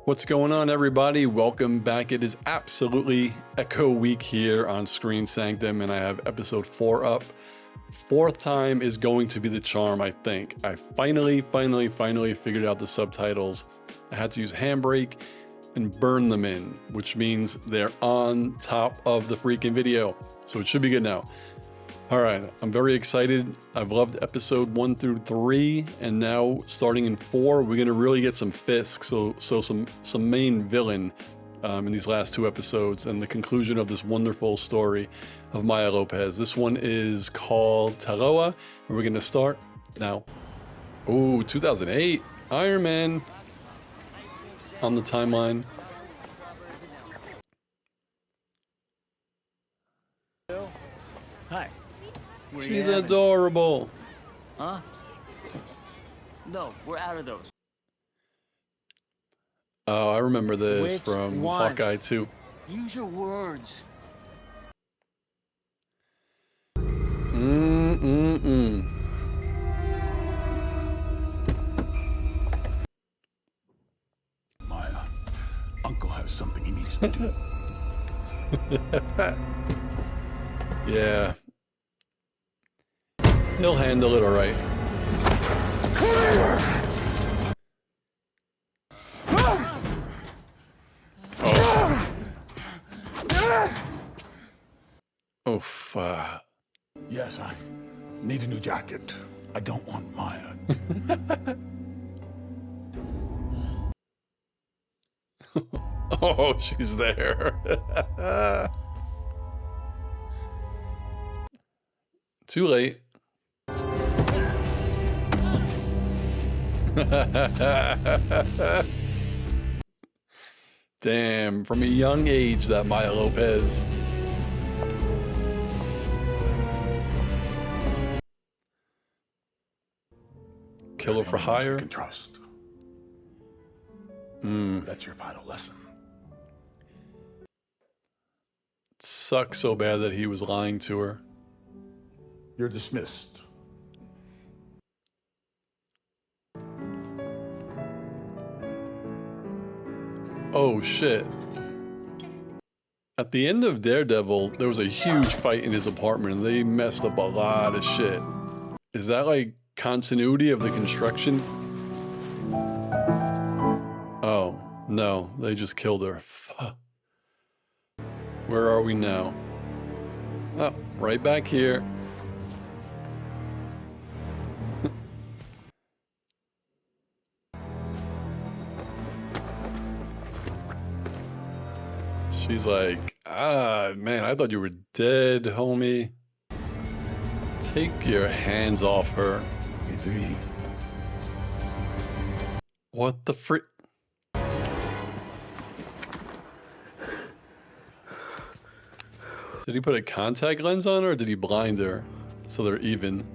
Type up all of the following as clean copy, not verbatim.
What's going on, everybody? Welcome back. It is absolutely Echo Week here on Screen Sanctum, and I have episode 4 up. Fourth time is going to be the charm, I think. I finally figured out the subtitles. I had to use Handbrake and burn them in, which means they're on top of the freaking video. So it should be good now. All right, I'm very excited. I've loved episode 1 through 3, and now starting in 4, we're gonna really get some Fisk, so some main villain in these last 2 episodes, and the conclusion of this wonderful story of Maya Lopez. This one is called Taloa, and we're gonna start now. Oh, 2008, Iron Man on the timeline. Hi. She's adorable. Huh? No, we're out of those. Oh, I remember this Which from one? Hawkeye 2. Use your words. Maya, Uncle has something he needs to do. Yeah. He'll handle it all right. Oh. Oof. Yes, I need a new jacket. I don't want Maya. Oh, she's there. Too late. Damn, from a young age, that Maya Lopez. Killer for hire. You can trust. That's your final lesson. Sucks so bad that he was lying to her. You're dismissed. Oh shit. At the end of Daredevil, there was a huge fight in his apartment and they messed up a lot of shit. Is that like continuity of the construction? Oh, no, they just killed her. Fuck. Where are we now? Oh, right back here. She's like, man, I thought you were dead, homie. Take your hands off her. Easy. What the frick? Did he put a contact lens on her, or did he blind her so they're even?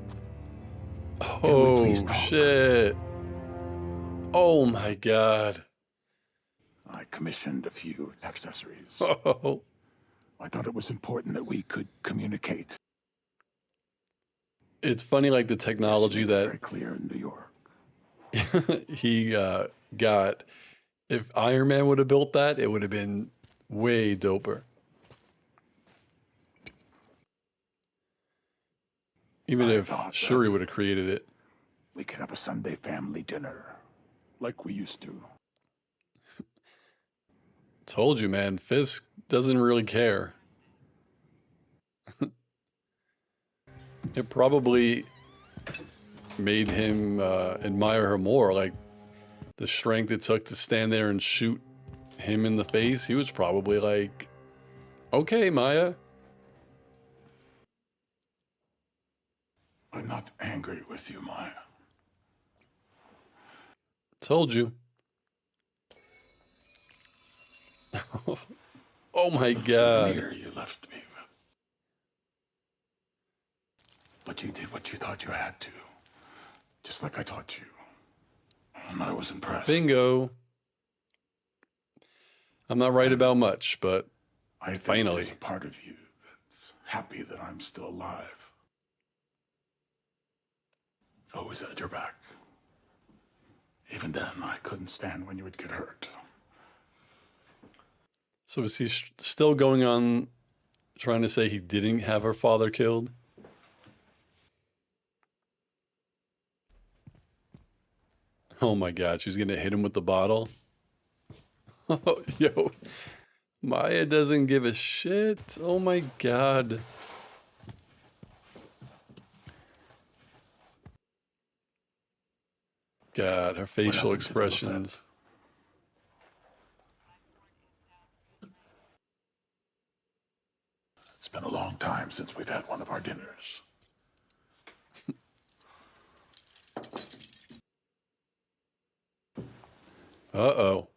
Oh, shit. Oh my god. I commissioned a few accessories. Oh. I thought it was important that we could communicate. It's funny, like the technology that very clear in New York. he got. If Iron Man would have built that, it would have been way doper. Even if Shuri would have created it. We could have a Sunday family dinner, like we used to. Told you, man. Fisk doesn't really care. It probably made him admire her more. Like the strength it took to stand there and shoot him in the face. He was probably like, okay, Maya. I'm not angry with you, Maya. Told you. Oh my god. You left me with. But you did what you thought you had to. Just like I taught you. And I was impressed. Bingo. I'm not right about much, but I finally. There's a part of you that's happy that I'm still alive. Always had your back. Even then, I couldn't stand when you would get hurt. So is he still going on trying to say he didn't have her father killed? Oh my God, she's gonna hit him with the bottle. Oh, yo, Maya doesn't give a shit. Oh my God. God, her facial happened to the expressions. It's been a long time since we've had one of our dinners. Uh-oh.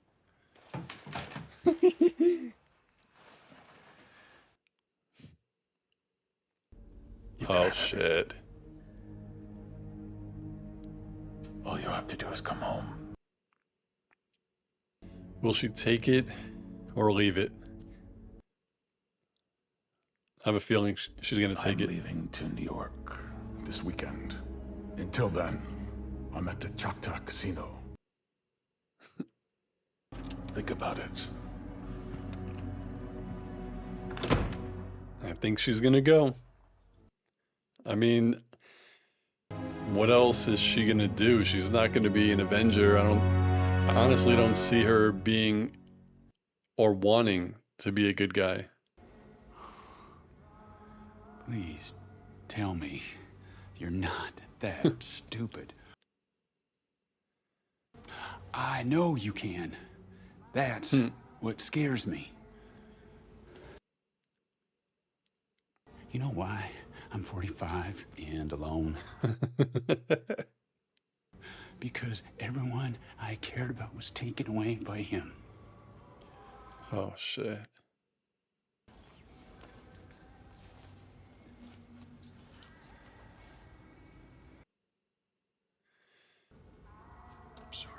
Oh shit. All you have to do is come home. Will she take it or leave it? I have a feeling she's gonna take I'm it. leaving to New York this weekend. Until then, I'm at the Choctaw Casino. Think about it. I think she's gonna go. I mean, what else is she gonna do? She's not gonna be an Avenger. I honestly don't see her being or wanting to be a good guy. Please, tell me you're not that stupid. I know you can. That's what scares me. You know why I'm 45 and alone? Because everyone I cared about was taken away by him. Oh shit. I'm sorry.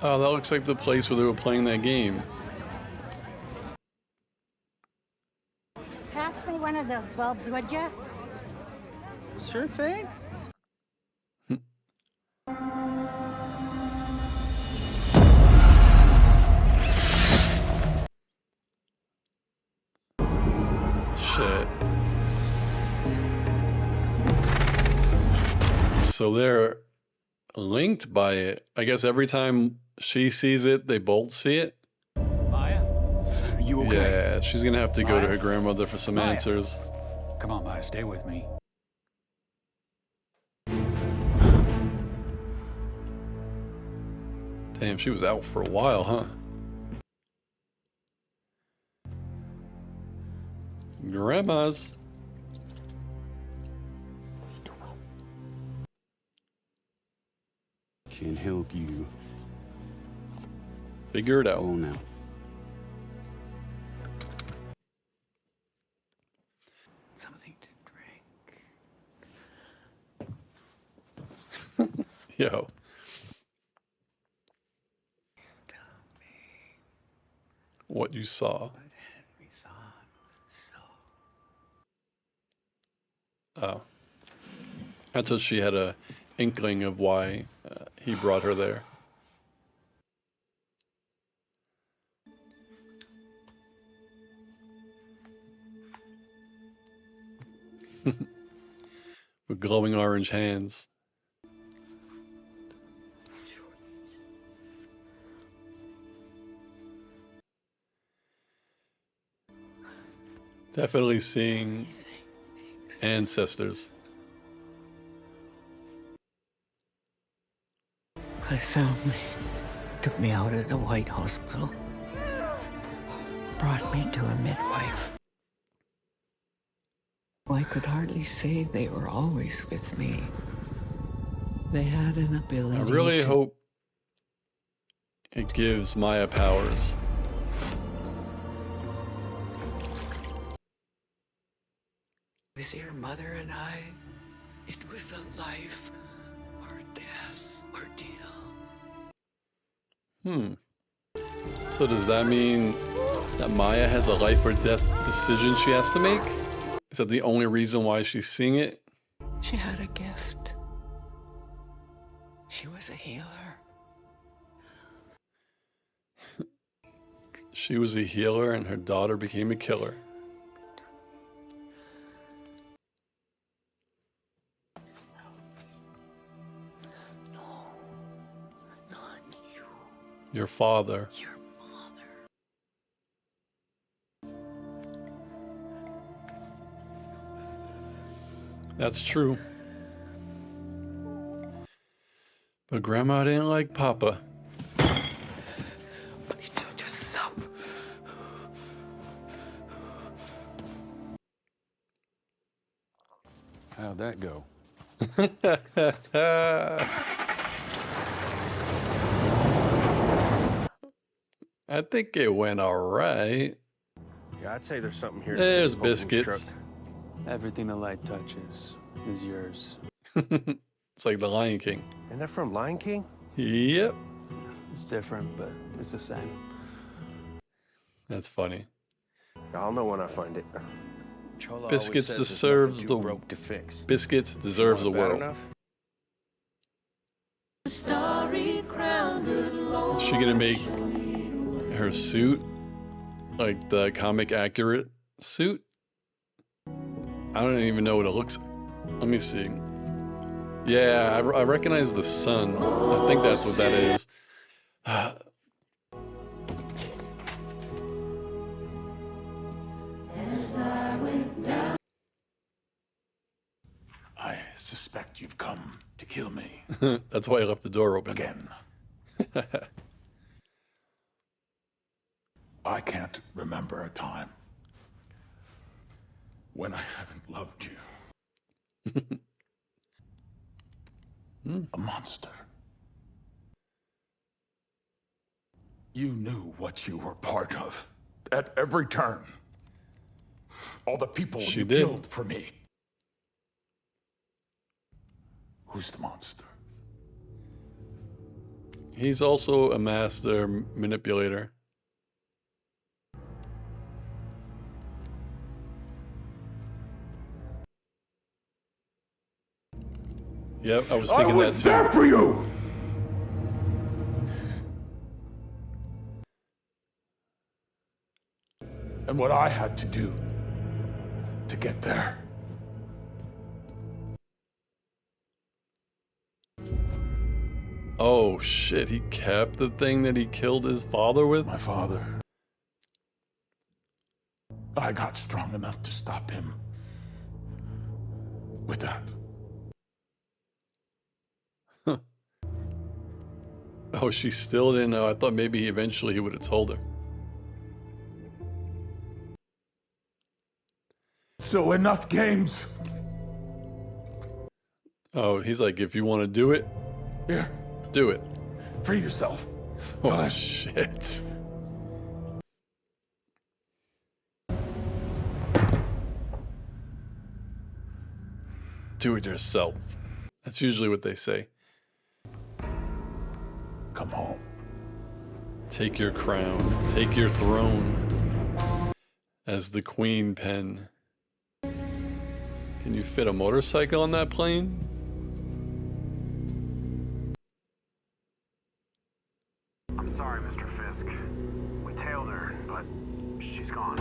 Oh, that looks like the place where they were playing that game. Pass me one of those bulbs, would you? Sure thing. Shit. So they're linked by it. I guess every time she sees it, they both see it. Maya, are you okay? Yeah, she's gonna have to go to her grandmother for some Maya. answers. Come on, Maya, stay with me. Damn, she was out for a while, huh? Grandma's. Can help you. Figure it out. Oh, now. Something to drink. Yo. What you saw. We thought so. Oh. I thought she had a inkling of why he brought her there. With glowing orange hands. Definitely seeing ancestors. They found me, took me out of the White Hospital, brought me to a midwife. I could hardly say they were always with me. They had an ability I really to... hope it gives Maya powers. With your mother and I, it was a life or death ordeal. So does that mean that Maya has a life or death decision she has to make? Is that the only reason why she's seeing it? She had a gift. She was a healer. She was a healer and her daughter became a killer. No, not you. Your father. Your father. That's true. But Grandma didn't like Papa. But he told yourself. How'd that go? I think it went all right. Yeah, I'd say there's something here. There's to fix Bolton's biscuits. truck. Everything the light touches is yours. It's like the Lion King. And they're from Lion King? Yep. It's different, but it's the same. That's funny. I'll know when I find it. Chola always Biscuits says there's deserves nothing the too broke to fix. Biscuits deserves the Want it bad world. enough? Is she gonna make her suit like the comic accurate suit? I don't even know what it looks. Let me see. Yeah, I recognize the sun. I think that's what that is. I suspect you've come to kill me That's why I left the door open. again. I can't remember a time when I haven't loved you. A monster. You knew what you were part of at every turn. All the people She you did. killed for me. Who's the monster? He's also a master manipulator. Yep, I was thinking that too. there for you! And what I had to do to get there. Oh shit, he kept the thing that he killed his father with? My father. I got strong enough to stop him. With that. Oh, she still didn't know. I thought maybe eventually he would have told her. So enough games. Oh, he's like, if you want to do it, Here, do it. free yourself. Oh shit. Do it yourself. That's usually what they say. Come home. Take your crown, take your throne as the queen pen. Can you fit a motorcycle on that plane? I'm sorry, Mr. Fisk. We tailed her, but she's gone.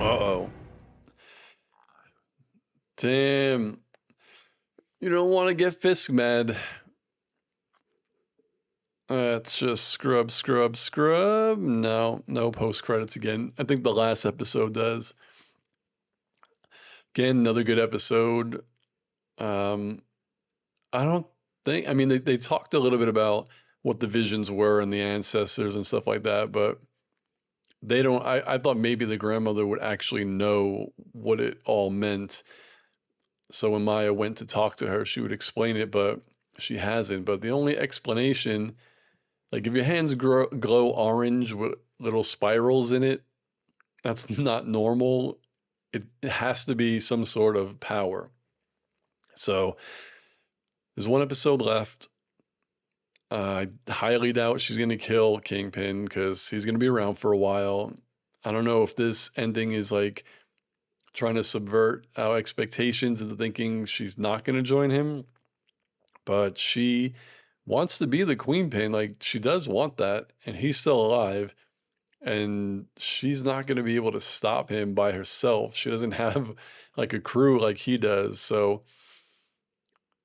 Uh-oh. Damn. You don't want to get Fisk mad. It's just scrub, scrub, scrub. No, no post-credits again. I think the last episode does. Again, another good episode. I don't think... I mean, they talked a little bit about what the visions were and the ancestors and stuff like that, but they don't... I thought maybe the grandmother would actually know what it all meant. So when Maya went to talk to her, she would explain it, but she hasn't. But the only explanation, like if your hands glow orange with little spirals in it, that's not normal. It has to be some sort of power. So there's one episode left. I highly doubt she's going to kill Kingpin because he's going to be around for a while. I don't know if this ending is like trying to subvert our expectations into thinking she's not going to join him, but she wants to be the Queen Pin. Like, she does want that, and he's still alive, and she's not going to be able to stop him by herself. She doesn't have like a crew like he does. So,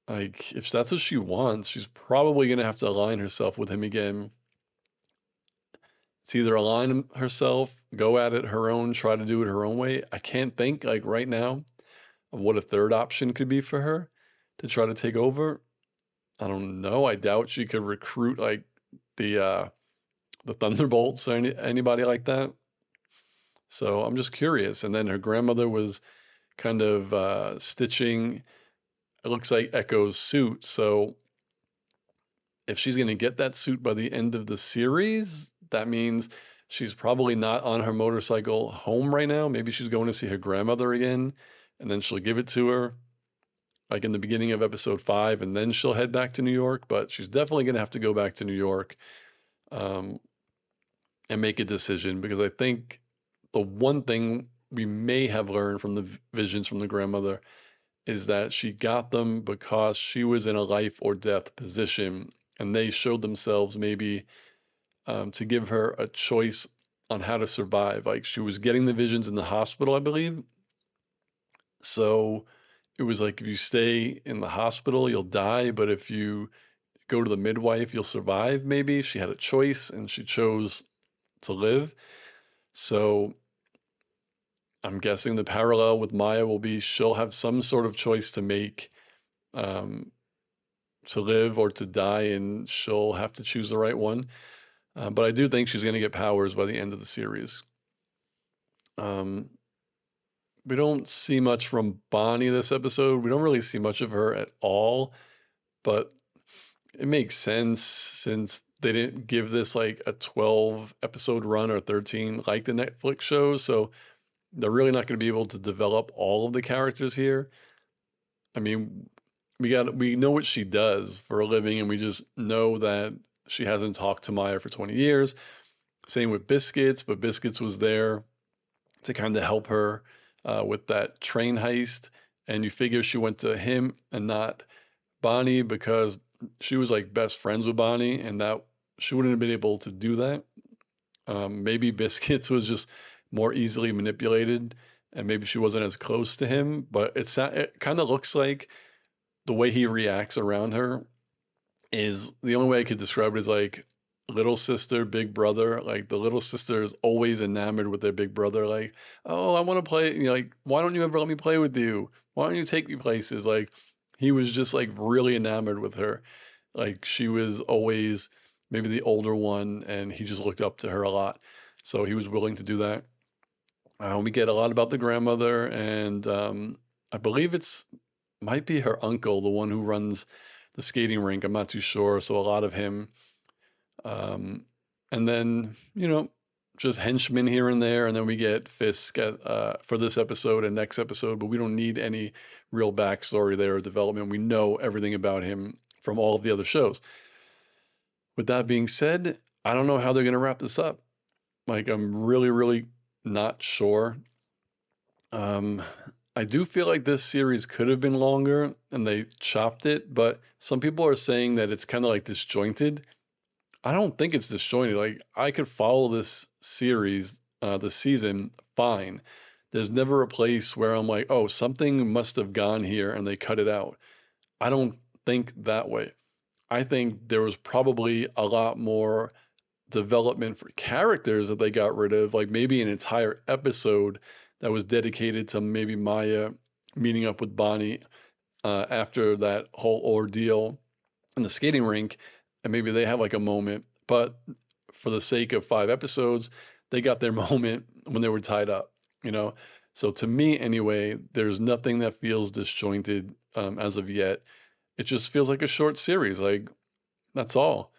like, if that's what she wants, she's probably going to have to align herself with him again. It's either align herself, go at it her own, try to do it her own way. I can't think, like, right now of what a third option could be for her to try to take over. I don't know. I doubt she could recruit like the Thunderbolts or anybody like that. So I'm just curious. And then her grandmother was kind of stitching, it looks like Echo's suit. So if she's going to get that suit by the end of the series, that means she's probably not on her motorcycle home right now. Maybe she's going to see her grandmother again, and then she'll give it to her like in the beginning of episode 5, and then she'll head back to New York. But she's definitely going to have to go back to New York and make a decision, because I think the one thing we may have learned from the visions from the grandmother is that she got them because she was in a life or death position, and they showed themselves maybe to give her a choice on how to survive. Like, she was getting the visions in the hospital, I believe. So it was like, if you stay in the hospital, you'll die, but if you go to the midwife, you'll survive. Maybe she had a choice and she chose to live. So I'm guessing the parallel with Maya will be she'll have some sort of choice to make, to live or to die, and she'll have to choose the right one. But I do think she's going to get powers by the end of the series. We don't see much from Bonnie this episode. We don't really see much of her at all, but it makes sense since they didn't give this like a 12 episode run or 13 like the Netflix shows. So they're really not going to be able to develop all of the characters here. I mean, we know what she does for a living, and we just know that she hasn't talked to Maya for 20 years. Same with Biscuits, but Biscuits was there to kind of help her with that train heist. And you figure she went to him and not Bonnie because she was like best friends with Bonnie, and that she wouldn't have been able to do that. Maybe Biscuits was just more easily manipulated, and maybe she wasn't as close to him, but it kind of looks like the way he reacts around her is, the only way I could describe it is like little sister, big brother. Like, the little sister is always enamored with their big brother. Like, oh, I want to play. You know, like, why don't you ever let me play with you? Why don't you take me places? Like, he was just like really enamored with her. Like, she was always maybe the older one, and he just looked up to her a lot. So he was willing to do that. We get a lot about the grandmother, and I believe might be her uncle, the one who runs the skating rink. I'm not too sure. So a lot of him. And then, just henchmen here and there. And then we get Fisk for this episode and next episode, but we don't need any real backstory there or development. We know everything about him from all of the other shows. With that being said, I don't know how they're going to wrap this up. Like, I'm really, really not sure. I do feel like this series could have been longer and they chopped it, but some people are saying that it's kind of like disjointed. I don't think it's disjointed. Like, I could follow this series, this season, fine. There's never a place where I'm like, oh, something must have gone here and they cut it out. I don't think that way. I think there was probably a lot more development for characters that they got rid of, like maybe an entire episode that was dedicated to maybe Maya meeting up with Bonnie after that whole ordeal in the skating rink, and maybe they have like a moment, but for the sake of 5 episodes, they got their moment when they were tied up, So to me, anyway, there's nothing that feels disjointed as of yet. It just feels like a short series. Like, that's all.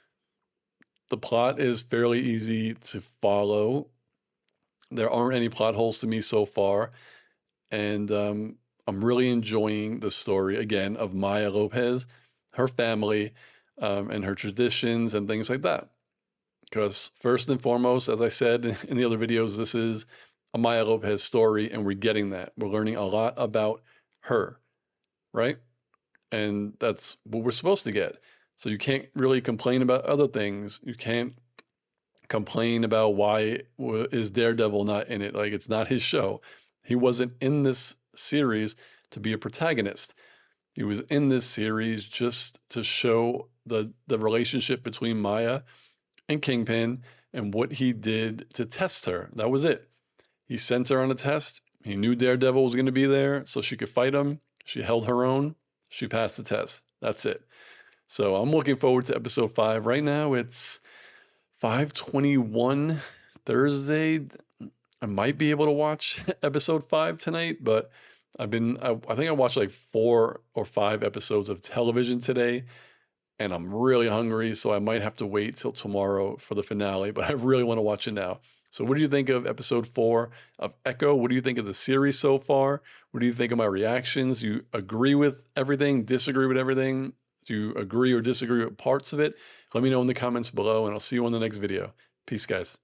The plot is fairly easy to follow. There aren't any plot holes to me so far. And I'm really enjoying the story, again, of Maya Lopez, her family. and her traditions and things like that. Because first and foremost, as I said in the other videos, this is a Maya Lopez story, and we're getting that. We're learning a lot about her, right? And that's what we're supposed to get. So you can't really complain about other things. You can't complain about why is Daredevil not in it. Like, it's not his show. He wasn't in this series to be a protagonist. He was in this series just to show the relationship between Maya and Kingpin and what he did to test her. That was it. He sent her on a test. He knew Daredevil was going to be there so she could fight him. She held her own. She passed the test. That's it. So I'm looking forward to episode 5. Right now it's 5:21 Thursday. I might be able to watch episode 5 tonight, but I think I watched like 4 or 5 episodes of television today, and I'm really hungry, so I might have to wait till tomorrow for the finale, but I really want to watch it now. So what do you think of episode 4 of Echo? What do you think of the series so far? What do you think of my reactions? Do you agree with everything, disagree with everything? Do you agree or disagree with parts of it? Let me know in the comments below, and I'll see you on the next video. Peace, guys.